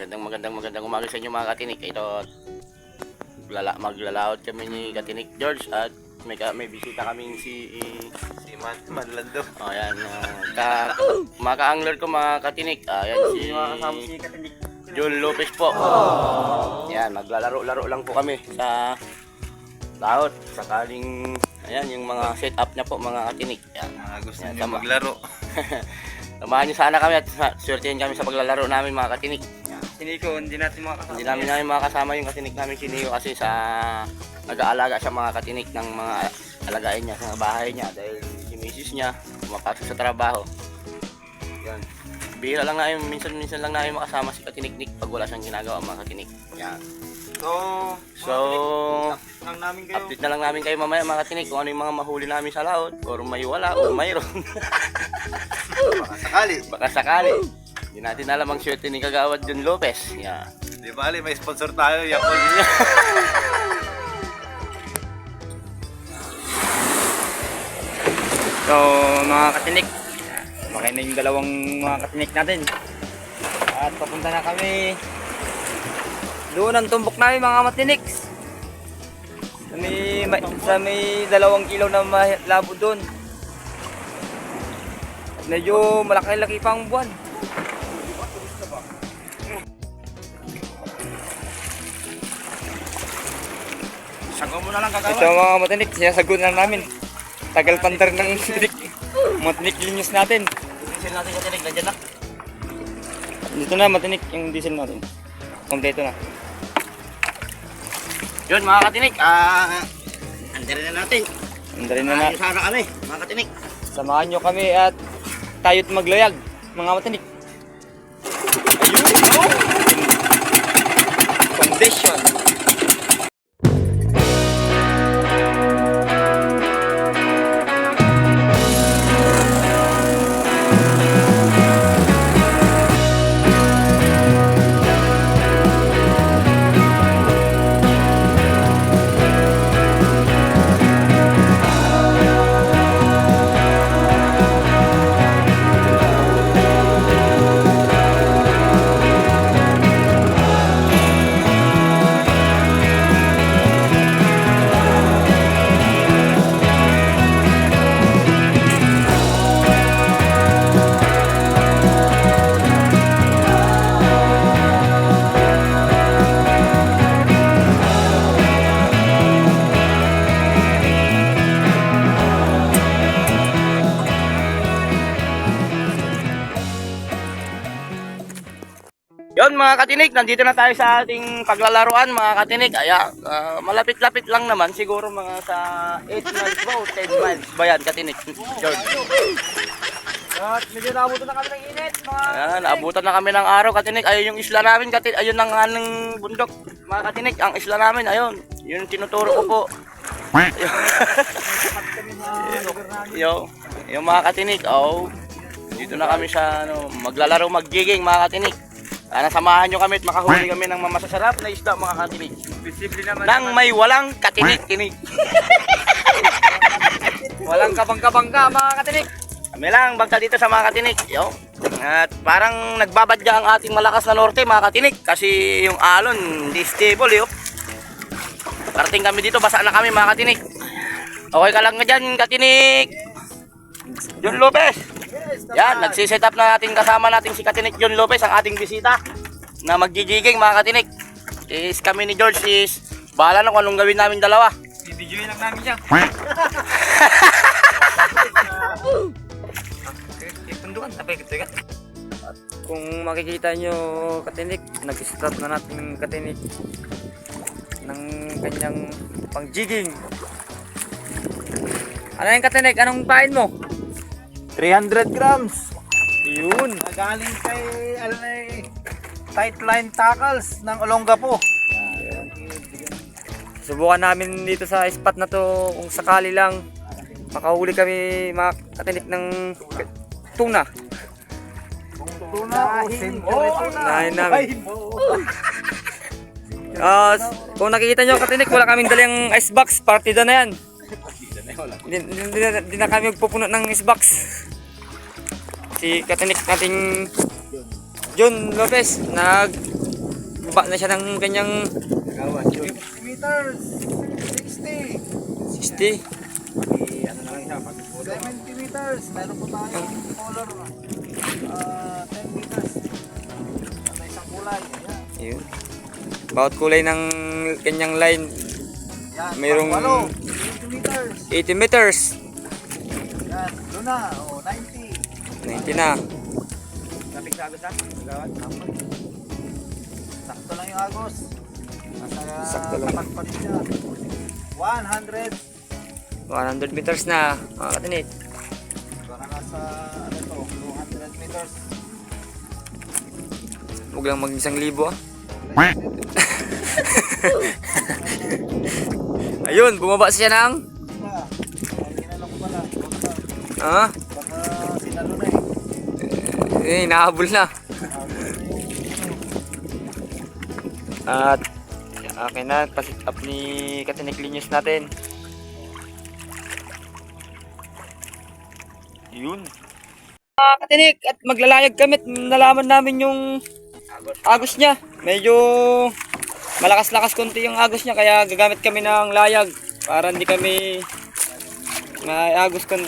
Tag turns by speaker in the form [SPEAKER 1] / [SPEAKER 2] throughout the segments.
[SPEAKER 1] Magandang umaga sa inyo mga katinik. Ito, maglalaot kami ni Katinik George at may bisita kaming si
[SPEAKER 2] Manlando.
[SPEAKER 1] Oh, ayan, maka-angler ko mga katinik. Ayan si
[SPEAKER 2] Katinik.
[SPEAKER 1] John Lopez po. Ayan, maglalaro-laro lang po kami sa laot. Sakaling, ayan, yung mga setup niya po mga katinik. Ayan.
[SPEAKER 2] Gusto niyo maglaro.
[SPEAKER 1] Samahan niyo sana kami at swertihin kami sa paglalaro namin mga katinik.
[SPEAKER 2] Si Nico, hindi natin makakasama.
[SPEAKER 1] Hindi namin makakasama yung katinik namin si Neo kasi sa nag-aalaga siya mga katinik ng mga alagain niya sa bahay niya dahil si misis niya pumapasok sa trabaho. Yan. Bihira lang namin, minsan lang namin makasama si Katinik pag wala siyang ginagawa mga katinik. Yan. So update na lang namin kayo mamaya mga katinik kung ano yung mga mahuli namin sa laot or may wala o mayroon. Baka sakali. Hindi natin alam ang swerte ni Kagawad John Lopez. Yeah.
[SPEAKER 2] Di bali, may sponsor tayo. Yapon.
[SPEAKER 3] So mga katinik, makay na yung dalawang mga katinik natin. At papunta na kami doon ang tumbok namin mga matiniks. Sa may 2 kilaw na labo doon. Medyo malaki-laki pa ang buwan.
[SPEAKER 1] Sago mo na lang Kagawad.
[SPEAKER 3] Ito mga matinik, sinasagot na namin. Tagal pantar ng tinik. Matinik linyos natin.
[SPEAKER 1] Diesel natin Katinik, nandiyan na.
[SPEAKER 3] Dito na matinik yung diesel natin. Kompleto na.
[SPEAKER 1] Yun mga katinik, andarin na natin.
[SPEAKER 3] Andarin na na.
[SPEAKER 1] Sana kami mga katinik.
[SPEAKER 3] Samahan nyo kami at tayo't maglayag mga matinik. Ayun! Foundation.
[SPEAKER 1] Yun mga katinik, nandito na tayo sa ating paglalaruan mga katinik. Aya, malapit-lapit lang naman, siguro mga sa 8 miles ba o 10 miles ba yan katinik? George.
[SPEAKER 3] At medyo naabutan na kami ng init mga
[SPEAKER 1] Ayan, abutan na kami ng araw katinik. Ayun yung isla namin katinik, ayun ang anong bundok mga katinik. Ang isla namin, ayun, yun tinuturo ko po. Yung mga katinik, dito na kami sa maglalaro mag-jigging mga katinik. Sana samahan nyo kami at makahuli kami ng masasarap na isda mga katinik.
[SPEAKER 3] Visible naman
[SPEAKER 1] Nang may walang katinik-tinik.
[SPEAKER 3] walang kabangka-bangka mga katinik.
[SPEAKER 1] Kami lang bangka dito sa mga katinik. Yo. At parang nagbabadya ang ating malakas na norte mga katinik. Kasi yung alon hindi stable yo. Parating kami dito, basa na kami mga katinik. Okay ka lang nga dyan katinik. John Lopez. Yan, nagsiset up na natin kasama natin si Katinik John Lopez, ang ating bisita na magjijiging mga katinik. Is kami ni George is bahala na kung anong gawin namin dalawa.
[SPEAKER 3] Bibidyoin lang namin siya. Pundukan, tapay kitigat. Kung makikita nyo katinik, nag-start na natin katinik ng kanyang pang-jigging. Ano yung katinik? Anong pain mo?
[SPEAKER 2] 300 grams.
[SPEAKER 3] Yun.
[SPEAKER 2] Galing kay tight line tackles ng Olongapo.
[SPEAKER 3] Subukan namin dito sa spot na to kung sakali lang makahuli kami mga katinik ng tuna.
[SPEAKER 2] Tuna o
[SPEAKER 3] Nahin namin. Kung nakikita nyo katinik, wala kaming dalang icebox. Partida na yan. Hindi na kami magpupuno ng icebox. Si katinik nating John Lopez nagbaba na siya ng kanyang
[SPEAKER 2] 50 meters. 60.
[SPEAKER 3] 60.
[SPEAKER 2] Ano na lang siya, 70 meters. Meron po tayong color. 10 meters. Sa isang kulay. Ayan.
[SPEAKER 3] Ayun. Bawat kulay ng kanyang line,
[SPEAKER 2] Yan.
[SPEAKER 3] mayroong
[SPEAKER 2] 80 meters.
[SPEAKER 3] 80 meters.
[SPEAKER 2] Yan. Luna. 90.
[SPEAKER 3] 90 na.
[SPEAKER 1] Lapit sa agos na.
[SPEAKER 2] Sakto lang yung agos.
[SPEAKER 3] Sakto lang.
[SPEAKER 2] Tapat pa rin siya. 100.
[SPEAKER 3] 100 meters na, mga katinik.
[SPEAKER 2] Baka nasa, 200 meters.
[SPEAKER 3] Huwag lang mag 1,000 ah. Ayun, bumaba siya ng...
[SPEAKER 2] Ginala ko pala.
[SPEAKER 3] Ah?
[SPEAKER 2] Baka sinalo na
[SPEAKER 3] Nahabol na. At akin na, pasit up ni Katinik Linyos natin. Yun. Katinik, at maglalayag kami at nalaman namin yung agos niya. Medyo malakas-lakas konti yung agos niya, kaya gagamit kami ng layag para hindi kami maagos kan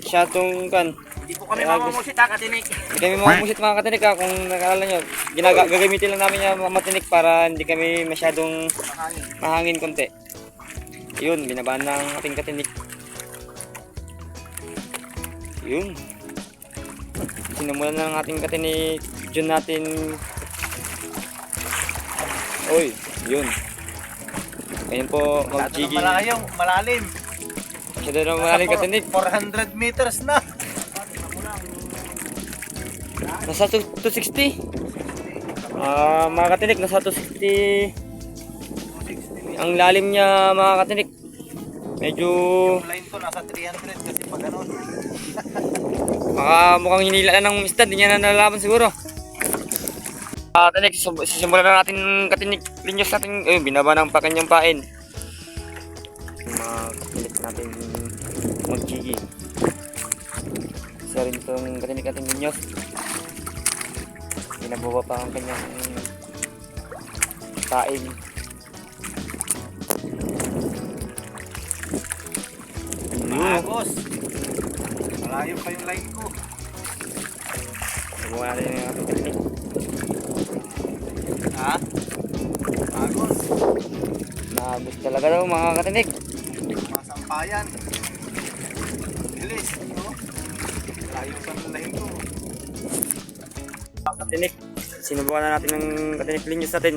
[SPEAKER 3] siya tong kan.
[SPEAKER 1] Hindi po kami mamumusit ha, Katinik.
[SPEAKER 3] Hindi kami mamumusit mga katinik ha, kung nakalala nyo. Gagamitin lang namin yung matinik para hindi kami masyadong mahangin konti. Yun, binabaan ng ating katinik. Yun. Sinamulan na ng ating katinik. Yun natin. Uy, yun. Ngayon po, mag-jigging.
[SPEAKER 2] Malalim.
[SPEAKER 3] Masyado na malalim katinik.
[SPEAKER 2] 400 meters na.
[SPEAKER 3] Nasa 260. Mga katinik, nasa 260. Ang lalim niya mga katinik. Medyo
[SPEAKER 2] Yung line ko nasa 300 kasi pag ganun.
[SPEAKER 3] baka mukhang hinila na ng isda, di niya na nalalaman siguro. Katinik, sisimulan na natin Katinik Linyos natin. Binaba ng pa kanyang pain. Mga katinik natin mag-jiggy. Isa rin itong Katinik natin Linyos. Binababa pa ang kanyang pain.
[SPEAKER 2] Agos. Malayo pa yung line ko.
[SPEAKER 3] Subukan natin yung ating Katinik.
[SPEAKER 2] Ha? Agos.
[SPEAKER 3] Naabot talaga daw mga Katinik.
[SPEAKER 2] Masampayan. Bilis. No? Malayo pa yung line ko.
[SPEAKER 3] Katinik, sinubukan na natin ng Katinik Linyos natin.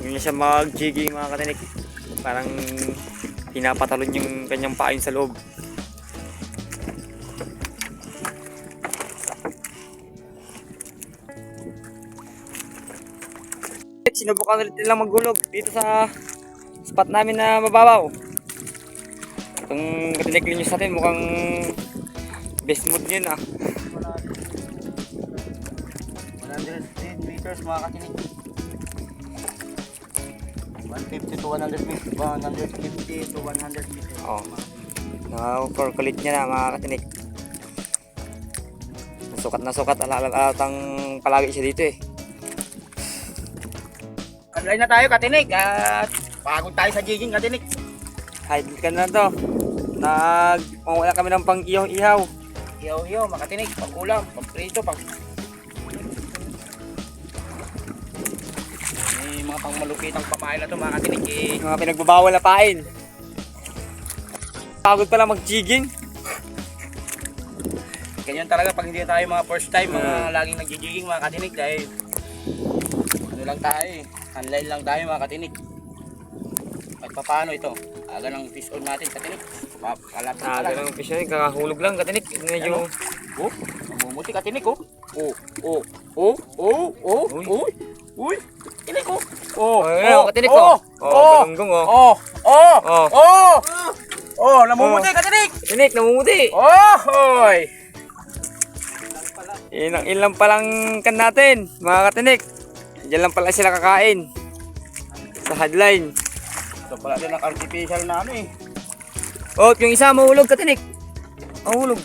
[SPEAKER 3] Hindi na siya mag-jigging mga Katinik. Parang pinapatalon yung kanyang pain sa loob. Sinubukan ulit nilang maghulog dito sa spot namin na mababaw. Itong Katinik Linyos natin mukhang best mood yun ah.
[SPEAKER 2] 110 meters mga Katinik. 150 to 100 meters. 150 to 100 meters.
[SPEAKER 3] Oo. Nakakorkulit niya na mga Katinik. Nasukat alatang palagi siya dito eh.
[SPEAKER 1] Online na tayo, Katinik. At pagod tayo sa jigging, Katinik.
[SPEAKER 3] Hide ka na to. Wala kami ng pang ihaw-ihaw.
[SPEAKER 1] Hiyaw-hiyaw, mga Katinik. Pag-ulam, pag-prito, may mga pang malupitang pamain na to, mga Katinik.
[SPEAKER 3] Mga pinagbabawal na pain. Pagod pala mag-jigging.
[SPEAKER 1] Ganyan talaga pag hindi tayo mga first time, mga laging nag-jigging, mga Katinik. Dahil ano lang tayo eh. Online lang tayo mga Katinik. At paano ito? Aga ng fish on natin, Katinik. Kalapit pa lang.
[SPEAKER 3] Ganang fish yun, kakahulog lang Katinik. Medyo...
[SPEAKER 1] Oh, namumuti Katinik oh. Uy, Katinik oh.
[SPEAKER 3] Katinik oh. Galunggong oh.
[SPEAKER 1] Namumuti Katinik.
[SPEAKER 3] Katinik, namumuti.
[SPEAKER 1] Hoy.
[SPEAKER 3] Ilang palang kan natin, mga Katinik. Diyan lang pala sila kakain. Sa headline.
[SPEAKER 1] Ito pala din ang artificial na ano eh.
[SPEAKER 3] Oh, yung isa mahulog Katinik. Mahulog.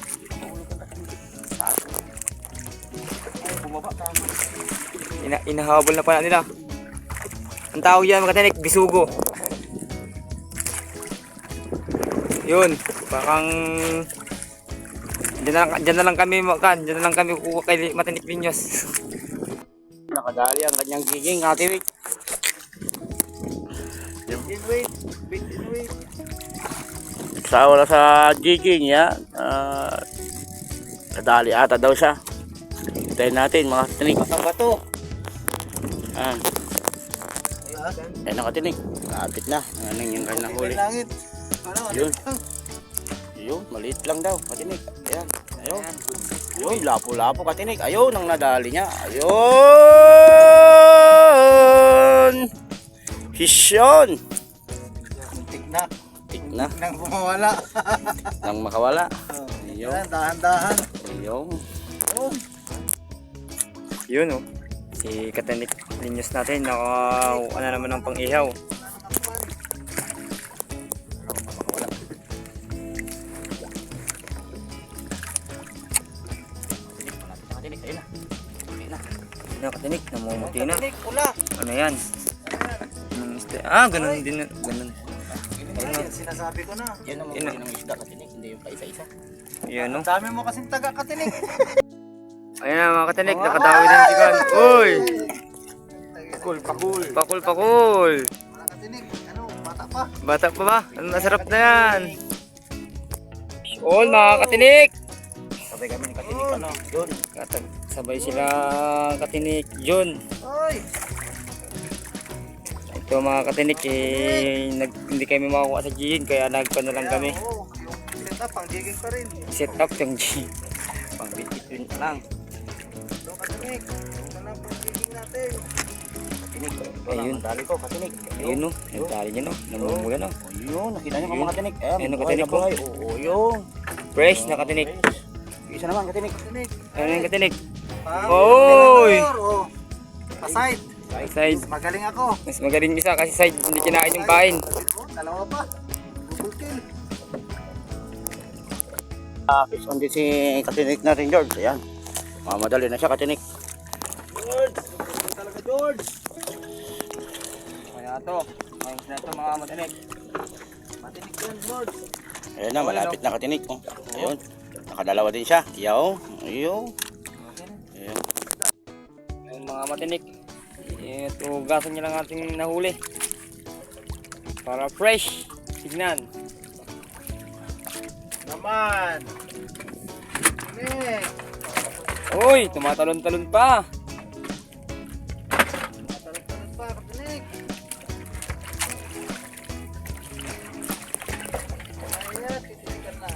[SPEAKER 3] Inahabol na pala nila. Ang tawag yan mga katinik, bisugo. Yun, parang dyan na lang kami kukuha kay Matinik Linyos.
[SPEAKER 1] Nakadali ang kanyang giging katinik. Sa wala sa giging yan. Nadali ata daw siya. Hintayin natin mga katinik.
[SPEAKER 2] Ang bato.
[SPEAKER 1] Ayan ang katinik. Kapit na. Ano yung kanyang huli.
[SPEAKER 2] Langit. Ano?
[SPEAKER 1] Yun. Yun, maliit lang daw, katinik. Ayan, ayun. Yun, lapo-lapo katinik. Ayun, ang nadali niya. Ayun! Hisyon!
[SPEAKER 2] Tigna.
[SPEAKER 1] Tigna.
[SPEAKER 2] Nang bumawala.
[SPEAKER 1] Nang makawala. Ayun.
[SPEAKER 2] Yan, dahan-dahan.
[SPEAKER 1] Ayun.
[SPEAKER 2] Oh.
[SPEAKER 3] Yun oh. Si Katinik Linyos natin, nakakuha na naman ng pang-ihaw.
[SPEAKER 1] Katinik, ayun na. Ayun na.
[SPEAKER 3] Ano Katinik, namumuti na.
[SPEAKER 2] Katinik, pula.
[SPEAKER 3] Ano yan? Ganun din. Ganun.
[SPEAKER 2] Yan, sinasabi ko na.
[SPEAKER 1] Yan ang mga ng isda katinik, hindi yung paisa-isa.
[SPEAKER 3] Yan oh.
[SPEAKER 2] Ang dami mo kasing taga-katinik.
[SPEAKER 3] Ayun na mga Katinik, nakatawi din si Kan. Uy!
[SPEAKER 1] Pakul.
[SPEAKER 3] Pakul.
[SPEAKER 2] Mga katinik, ano, bata pa.
[SPEAKER 3] Bata pa ba? Ano nasarap na yan? All mga Katinik!
[SPEAKER 1] Sabay kami ni katinik, ano? Yun.
[SPEAKER 3] Sabay sila Katinik Jun.
[SPEAKER 2] Oy!
[SPEAKER 3] Ito mga Katinik, hindi kami makakuha sa Jin, kaya nagpano lang kami.
[SPEAKER 2] Oo, yung setup, pang digging pa rin.
[SPEAKER 3] Set up yung Jin.
[SPEAKER 1] Pang bitbit lang.
[SPEAKER 2] So, katinik, yung ka lang pang digging natin.
[SPEAKER 1] Katinik.
[SPEAKER 3] Ayun.
[SPEAKER 1] Ang dali ko, katinik.
[SPEAKER 3] Ayun no, yung tali niya no, namumuya no.
[SPEAKER 1] Ayun, nakita niyo mga katinik. Ayan,
[SPEAKER 3] Ayun,
[SPEAKER 1] buhay
[SPEAKER 3] katinik
[SPEAKER 1] na
[SPEAKER 3] ko.
[SPEAKER 1] buhay. Oo, yun.
[SPEAKER 3] Fresh na Katinik.
[SPEAKER 1] Isa naman, katinik.
[SPEAKER 2] Katinik.
[SPEAKER 3] Ayun yung Katinik.
[SPEAKER 2] Pang
[SPEAKER 3] Oy!
[SPEAKER 2] tenador, oh. Pa-side.
[SPEAKER 3] Side.
[SPEAKER 2] Magaling ako.
[SPEAKER 3] Mas magaling isa kasi side hindi kinain yung pain.
[SPEAKER 2] Oh, dalawa pa. Double kill.
[SPEAKER 1] Fish on din si katinik na rin, George. Ayan. Madali na siya, katinik.
[SPEAKER 2] George! Magaling talaga, George!
[SPEAKER 3] Kaya to, ayun na to mga Katinik.
[SPEAKER 2] Matinik yan, George.
[SPEAKER 1] Ayan na, malapit na katinik. Oh. Ayun. Nakadalawa din siya. Yaw. Ayun. Ayun.
[SPEAKER 3] Ayun mga Katinik. Ito gasan niya lang ating nahuli. Para fresh. Tignan.
[SPEAKER 2] Naman! Katinik!
[SPEAKER 3] Uy, tumatalon-talon pa.
[SPEAKER 2] Matalot-talot pa, katinik! Ayan, titilikan na.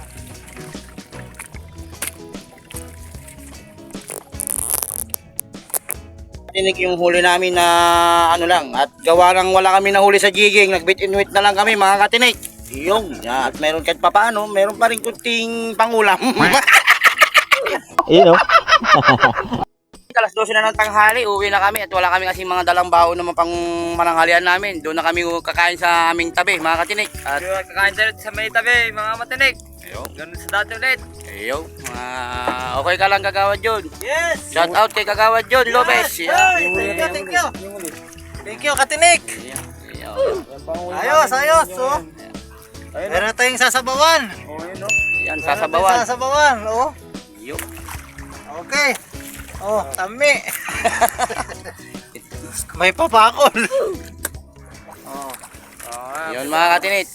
[SPEAKER 1] Katinik yung huli namin na ano lang. At gawa ng wala kami nahuli sa jigging. Nagbit-in-wit na lang kami mga katinik. Yung, at meron kahit papaano, meron pa rin kunting pangulam.
[SPEAKER 4] Iyo.
[SPEAKER 1] Alas 12 na ng tanghali, uwi na kami at wala kami kasi mga dalang baon naman pang mananghalian namin. Doon na kami kakain sa aming tabi, mga katinik. At
[SPEAKER 3] Kakain tayo sa may tabi, mga Katinik.
[SPEAKER 1] ayun,
[SPEAKER 3] Ganun sa dati ulit.
[SPEAKER 1] ayun, okay ka lang Kagawad John.
[SPEAKER 2] Yes!
[SPEAKER 1] Shout out kay Kagawad John Lopez.
[SPEAKER 2] Yes! Oy, thank you! Thank you, katinik! Ayos, ayos! Oh. Meron tayong sasabawan!
[SPEAKER 1] Yan,
[SPEAKER 2] Meron
[SPEAKER 1] sasabawan.
[SPEAKER 2] tayong sasabawan, oh.
[SPEAKER 1] Ayun.
[SPEAKER 2] Okay. Oh, tami. May papakol. Oh.
[SPEAKER 1] Yun mga katinik.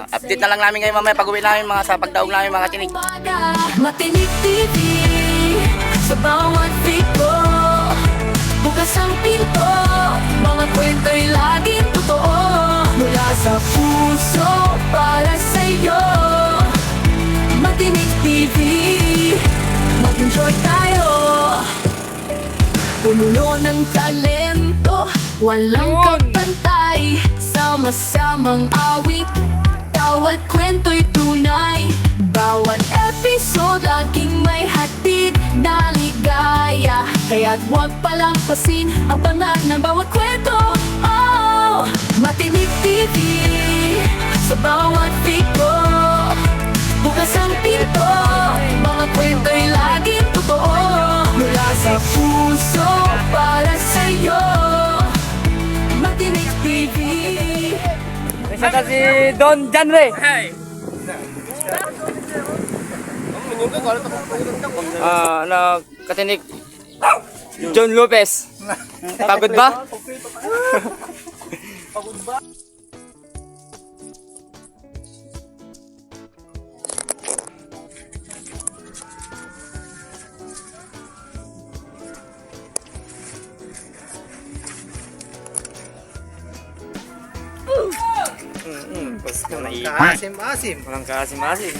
[SPEAKER 1] Update na lang namin ngayon mamaya pag uwi namin mga sa pagdaog namin mga katinik.
[SPEAKER 5] Matinik TV sa bawat piko. Bukas ang pinto, mga kwento'y laging totoo. Mula sa puso para sa'yo. Matinik TV, mag-enjoy tayo. Pumulo ng talento, walang kapantay. Sama-samang awit, bawat kwento'y tunay. Bawat episode laging may hatid na ligaya. Kaya't huwag palampasin ang banal ng bawat kwento. Oh, Matinik TV sa bawat piko. Bukas ang pinto, mga kwento'y laging totoo. Mula sa puso
[SPEAKER 3] Saka si Don Janre. Katinik. John Lopez. Pagod ba? Basta naiipan.
[SPEAKER 2] Kaasim-asim.
[SPEAKER 3] Walang kaasim-asim.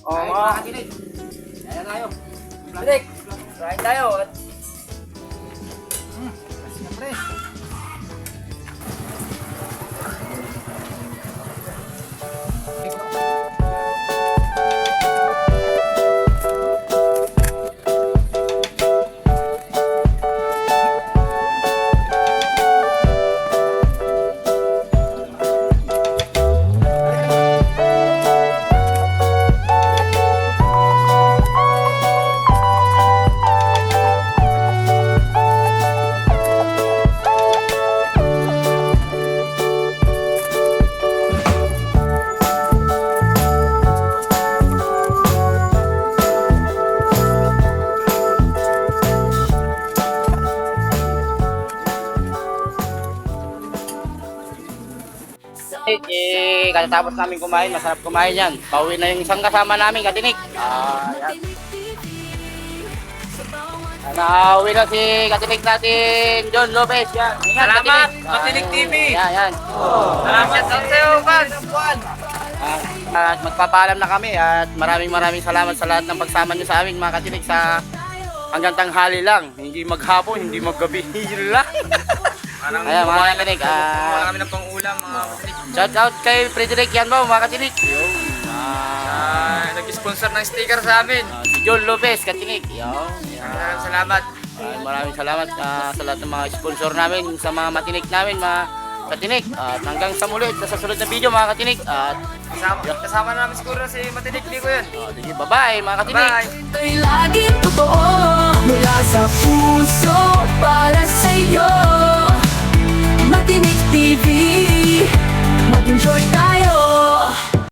[SPEAKER 3] Oh, mga katinik. Ayan tayo. Katinik, kain tayo.
[SPEAKER 2] Siyempre.
[SPEAKER 1] Katatapos namin kumain, masarap kumain yan. Pauwi na yung isang kasama namin, Katinik. Yan. Nauwi na si Katinik natin, John Lopez. Yan. Ingat,
[SPEAKER 3] Salamat,
[SPEAKER 1] Katinik.
[SPEAKER 3] Katinik TV.
[SPEAKER 1] Yan.
[SPEAKER 3] Salamat sa iyo, Kans.
[SPEAKER 1] At magpapaalam na kami at maraming salamat sa lahat ng pagsama nyo sa amin, mga Katinik, sa hanggang tanghali lang. Hindi maghapon, hindi maggabi. Yun lang. Ayan, mga Katinik.
[SPEAKER 3] Wala kami ng pang-ulam, mga katinik.
[SPEAKER 1] Shout out kay Frederick Yanbo, mga Katinik.
[SPEAKER 3] Nag-sponsor ng sticker sa amin.
[SPEAKER 1] Si John Lopez, Katinik.
[SPEAKER 3] Maraming salamat.
[SPEAKER 1] Maraming salamat sa lahat ng mga sponsor namin, sa mga matinik namin, mga Katinik. At hanggang sa muli, sa susunod na video, mga Katinik. At
[SPEAKER 3] Kasama namin siguro si Matinik, hindi ko yun.
[SPEAKER 1] sige, bye-bye, mga Katinik.
[SPEAKER 3] Bye.
[SPEAKER 5] Ito'y laging totoo mula sa puso para sa'yo. Matinik TV, mag-enjoy tayo.